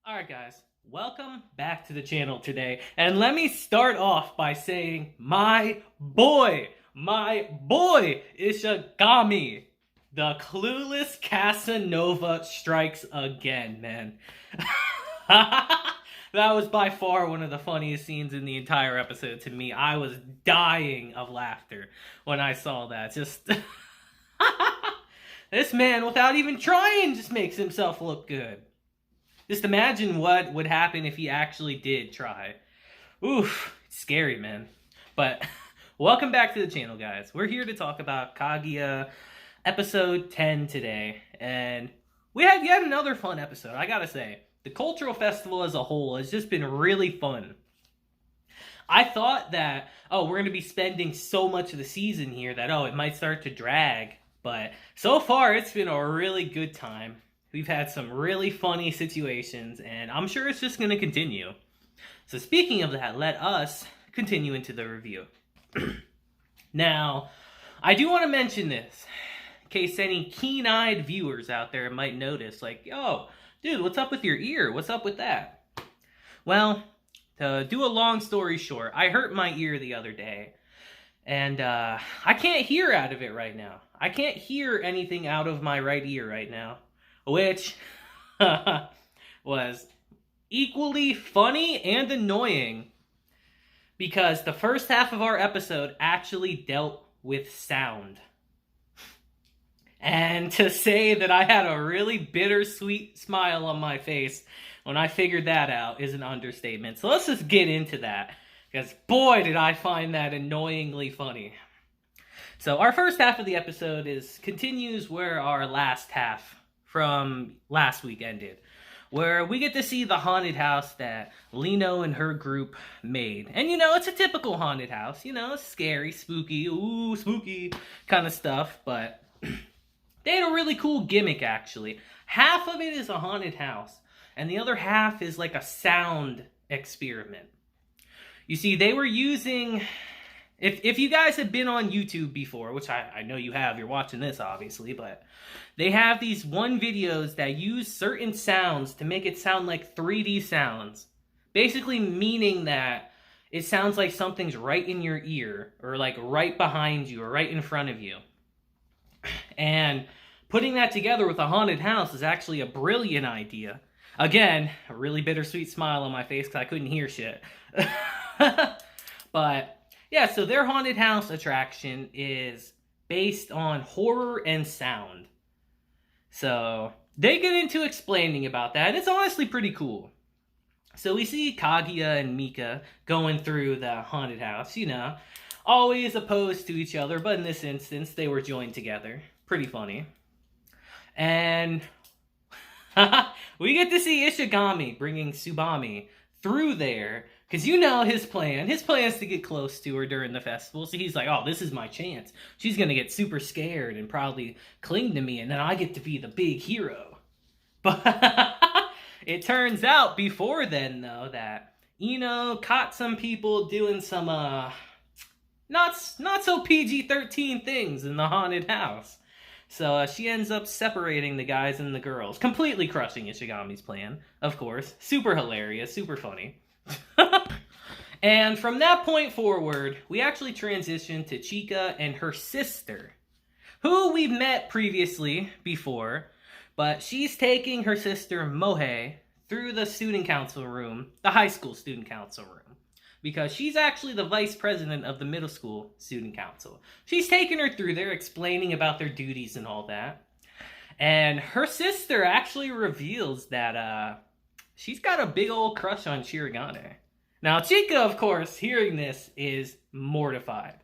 Alright guys, welcome back to the channel today, and let me start off by saying my boy, Ishigami, the clueless Casanova strikes again, man. That was by far one of the funniest scenes in the entire episode to me. I was dying of laughter when I saw that. Just this man, without even trying, just makes himself look good. Just imagine what would happen if he actually did try. Oof, it's scary, man. But welcome back to the channel, guys. We're here to talk about Kaguya episode 10 today. And we had yet another fun episode, I gotta say. The cultural festival as a whole has just been really fun. I thought that, we're going to be spending so much of the season here that, it might start to drag. But so far, it's been a really good time. We've had some really funny situations, and I'm sure it's just going to continue. So speaking of that, let us continue into the review. Now, I do want to mention this, in case any keen-eyed viewers out there might notice, like, yo, dude, what's up with your ear? What's up with that? Well, to do a long story short, I hurt my ear the other day, and I can't hear out of it right now. I can't hear anything out of my right ear right now. Which was equally funny and annoying because the first half of our episode actually dealt with sound. And to say that I had a really bittersweet smile on my face when I figured that out is an understatement. So let's just get into that, because boy did I find that annoyingly funny. So our first half of the episode continues where our last half from last week ended, where we get to see the haunted house that Lino and her group made. And it's a typical haunted house, scary, spooky, ooh, spooky kind of stuff, but they had a really cool gimmick, actually. Half of it is a haunted house, and the other half is like a sound experiment. You see, they were using... If you guys have been on YouTube before, which I know you have, you're watching this obviously, but they have these videos that use certain sounds to make it sound like 3D sounds. Basically meaning that it sounds like something's right in your ear, or like right behind you, or right in front of you. And putting that together with a haunted house is actually a brilliant idea. Again, a really bittersweet smile on my face because I couldn't hear shit. But... yeah, so their haunted house attraction is based on horror and sound. So they get into explaining about that, and it's honestly pretty cool. So we see Kaguya and Mika going through the haunted house, always opposed to each other, but in this instance, they were joined together. Pretty funny. And we get to see Ishigami bringing Tsubame through there. Because his plan. His plan is to get close to her during the festival. So he's like, this is my chance. She's going to get super scared and probably cling to me. And then I get to be the big hero. But it turns out before then, though, that Ino caught some people doing some not so PG-13 things in the haunted house. So she ends up separating the guys and the girls. Completely crushing Ishigami's plan, of course. Super hilarious. Super funny. And from that point forward, we actually transition to Chika and her sister, who we've met previously before, but she's taking her sister Mohe through the student council room, the high school student council room, because she's actually the vice president of the middle school student council. She's taking her through there, explaining about their duties and all that, and her sister actually reveals that she's got a big old crush on Shirogane. Now, Chika, of course, hearing this, is mortified.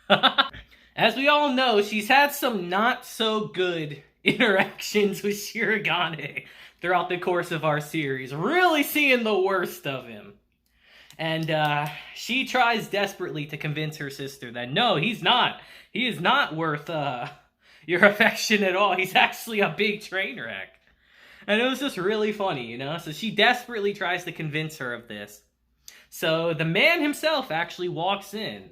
As we all know, she's had some not-so-good interactions with Shirogane throughout the course of our series, really seeing the worst of him. And she tries desperately to convince her sister that, no, he's not. He is not worth your affection at all. He's actually a big train wreck. And it was just really funny, So she desperately tries to convince her of this. So the man himself actually walks in.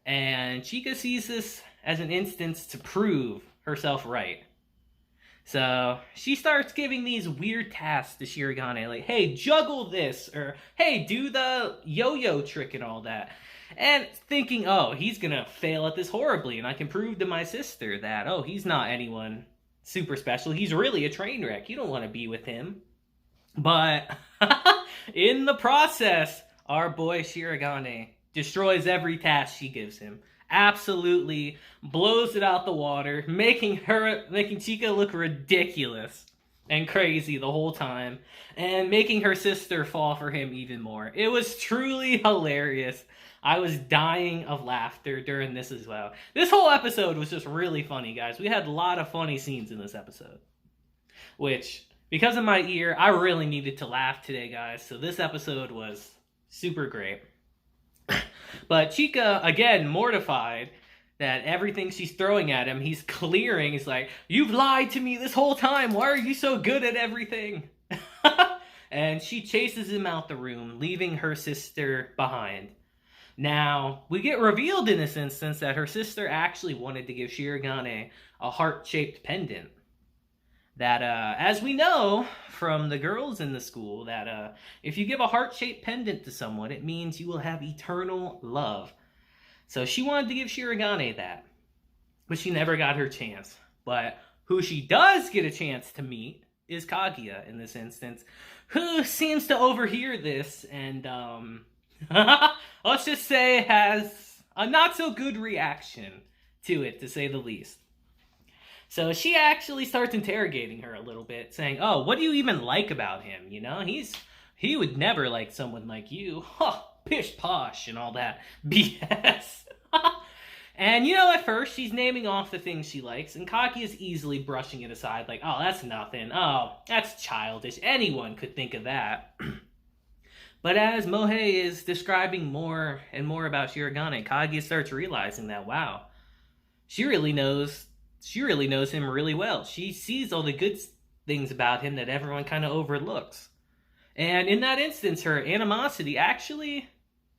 And Chika sees this as an instance to prove herself right. So she starts giving these weird tasks to Shirogane, like, hey, juggle this, or hey, do the yo-yo trick and all that. And thinking, oh, he's gonna fail at this horribly, and I can prove to my sister that, oh, he's not anyone super special. He's really a train wreck. You don't want to be with him. But in the process, our boy Shirogane destroys every task she gives him. Absolutely blows it out the water, making Chika look ridiculous and crazy the whole time, and making her sister fall for him even more. It was truly hilarious. I was dying of laughter during this as well. This whole episode was just really funny, guys. We had a lot of funny scenes in this episode, which, because of my ear, I really needed to laugh today, guys. So this episode was super great. But Chika, again, mortified that everything she's throwing at him, he's clearing. He's like, you've lied to me this whole time. Why are you so good at everything? And she chases him out the room, leaving her sister behind. Now, we get revealed in this instance that her sister actually wanted to give Shirogane a heart-shaped pendant. That, as we know from the girls in the school, that if you give a heart-shaped pendant to someone, it means you will have eternal love. So she wanted to give Shirogane that, but she never got her chance. But who she does get a chance to meet is Kaguya in this instance, who seems to overhear this and, let's just say has a not-so-good reaction to it, to say the least. So she actually starts interrogating her a little bit, saying, oh, what do you even like about him? You know, he would never like someone like you. Huh, pish posh and all that BS. And, you know, at first she's naming off the things she likes, and Kaguya's easily brushing it aside, like, oh, that's nothing. Oh, that's childish. Anyone could think of that. But as Mohei is describing more and more about Shirogane, Kaguya starts realizing that, wow, she really knows him really well. She sees all the good things about him that everyone kind of overlooks. And in that instance, her animosity actually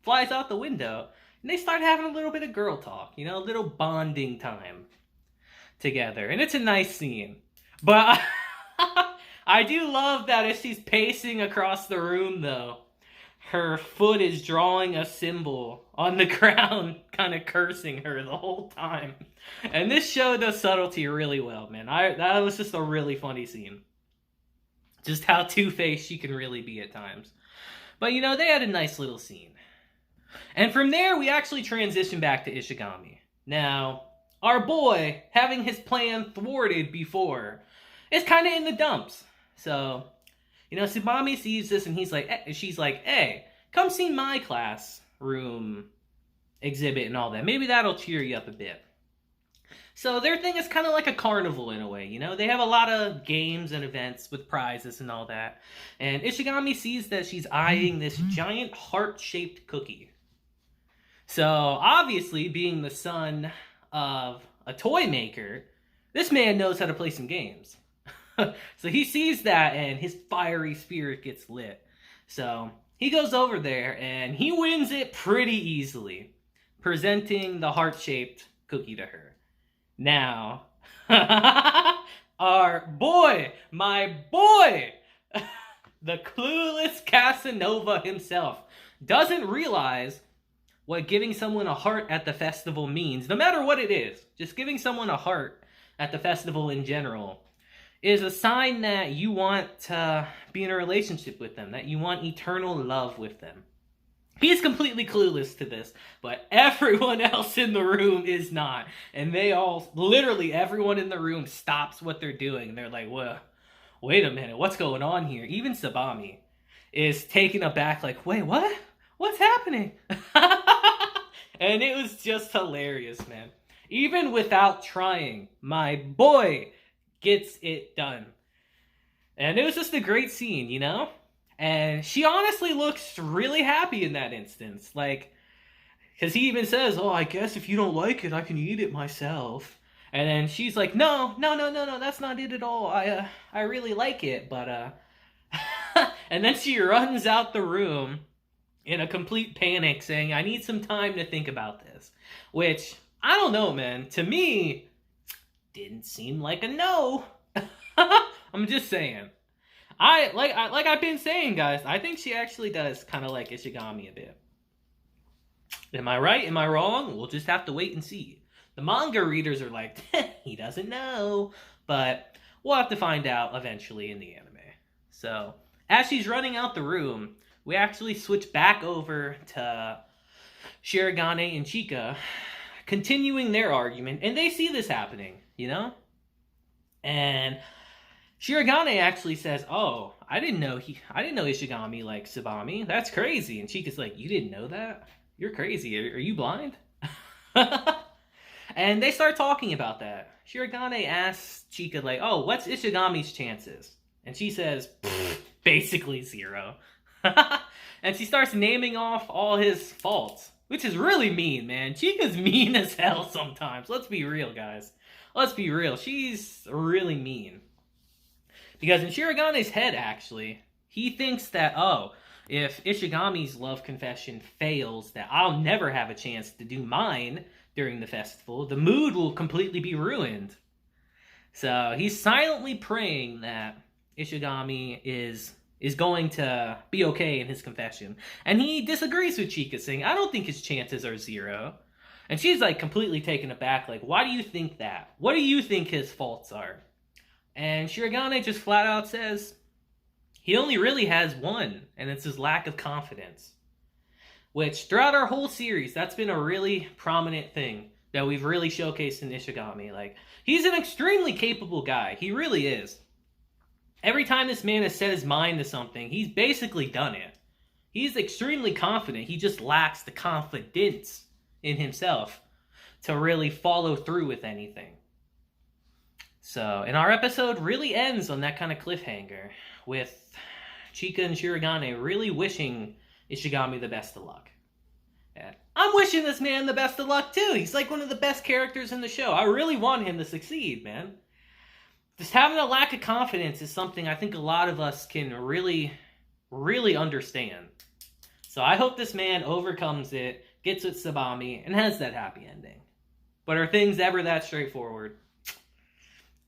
flies out the window, and they start having a little bit of girl talk, you know, a little bonding time together. And it's a nice scene. But I do love that as she's pacing across the room, though, her foot is drawing a symbol on the ground, kind of cursing her the whole time. And this show does subtlety really well, man. That was just a really funny scene. Just how two-faced she can really be at times. But, you know, they had a nice little scene. And from there, we actually transition back to Ishigami. Now, our boy, having his plan thwarted before, is kind of in the dumps. So, you know, Tsubame sees this and she's like, hey, come see my classroom exhibit and all that. Maybe that'll cheer you up a bit. So their thing is kind of like a carnival in a way, you know? They have a lot of games and events with prizes and all that. And Ishigami sees that she's eyeing this giant heart-shaped cookie. So, obviously, being the son of a toy maker, this man knows how to play some games. So he sees that and his fiery spirit gets lit. So he goes over there and he wins it pretty easily, presenting the heart-shaped cookie to her. Now, our boy, my boy, the clueless Casanova himself, doesn't realize what giving someone a heart at the festival means, no matter what it is. Just giving someone a heart at the festival in general is a sign that you want to be in a relationship with them, that you want eternal love with them. He's completely clueless to this, but everyone else in the room is not. And they all, literally everyone in the room stops what they're doing. They're like, well, wait a minute, what's going on here? Even Tsubame is taken aback, like, wait, what? What's happening? And it was just hilarious, man. Even without trying, my boy gets it done. And it was just a great scene, you know? And she honestly looks really happy in that instance. Like, because he even says, oh, I guess if you don't like it, I can eat it myself. And then she's like, no, that's not it at all. I really like it, but, and then she runs out the room in a complete panic saying, I need some time to think about this. Which, I don't know, man. To me, didn't seem like a no. I'm just saying. Like I've been saying, guys, I think she actually does kind of like Ishigami a bit. Am I right? Am I wrong? We'll just have to wait and see. The manga readers are like, he doesn't know, but we'll have to find out eventually in the anime. So, as she's running out the room, we actually switch back over to Shirogane and Chika continuing their argument, and they see this happening, you know? And Shirogane actually says, "Oh, I didn't know Ishigami liked tsubame. That's crazy." And Chika's like, "You didn't know that? You're crazy. Are you blind?" And they start talking about that. Shirogane asks Chika, like, "Oh, what's Ishigami's chances?" And she says, basically 0. And she starts naming off all his faults, which is really mean, man. Chika's mean as hell sometimes. Let's be real, guys. Let's be real. She's really mean. Because in Shirogane's head, actually, he thinks that, oh, if Ishigami's love confession fails, that I'll never have a chance to do mine during the festival. The mood will completely be ruined. So he's silently praying that Ishigami is going to be okay in his confession. And he disagrees with Chika, saying, I don't think his chances are 0. And she's like completely taken aback, like, why do you think that? What do you think his faults are? And Shirogane just flat out says, he only really has one, and it's his lack of confidence. Which, throughout our whole series, that's been a really prominent thing that we've really showcased in Ishigami. Like, he's an extremely capable guy. He really is. Every time this man has set his mind to something, he's basically done it. He's extremely confident. He just lacks the confidence in himself to really follow through with anything. So, and our episode really ends on that kind of cliffhanger, with Chika and Shirogane really wishing Ishigami the best of luck. And I'm wishing this man the best of luck too. He's like one of the best characters in the show. I really want him to succeed, man. Just having a lack of confidence is something I think a lot of us can really, really understand. So I hope this man overcomes it, gets with tsubame, and has that happy ending. But are things ever that straightforward?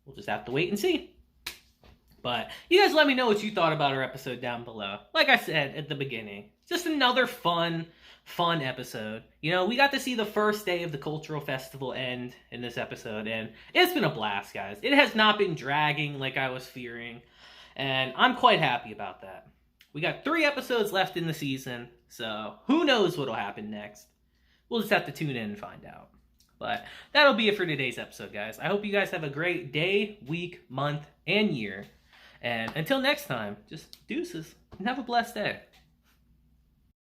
We'll just have to wait and see. But you guys let me know what you thought about our episode down below. Like I said at the beginning, just another fun episode. You know, we got to see the first day of the cultural festival end in this episode, and it's been a blast, guys. It has not been dragging like I was fearing, and I'm quite happy about that. We got 3 episodes left in the season, so who knows what'll happen next. We'll just have to tune in and find out. But that'll be it for today's episode, guys. I hope you guys have a great day, week, month, and year. And until next time, just deuces and have a blessed day.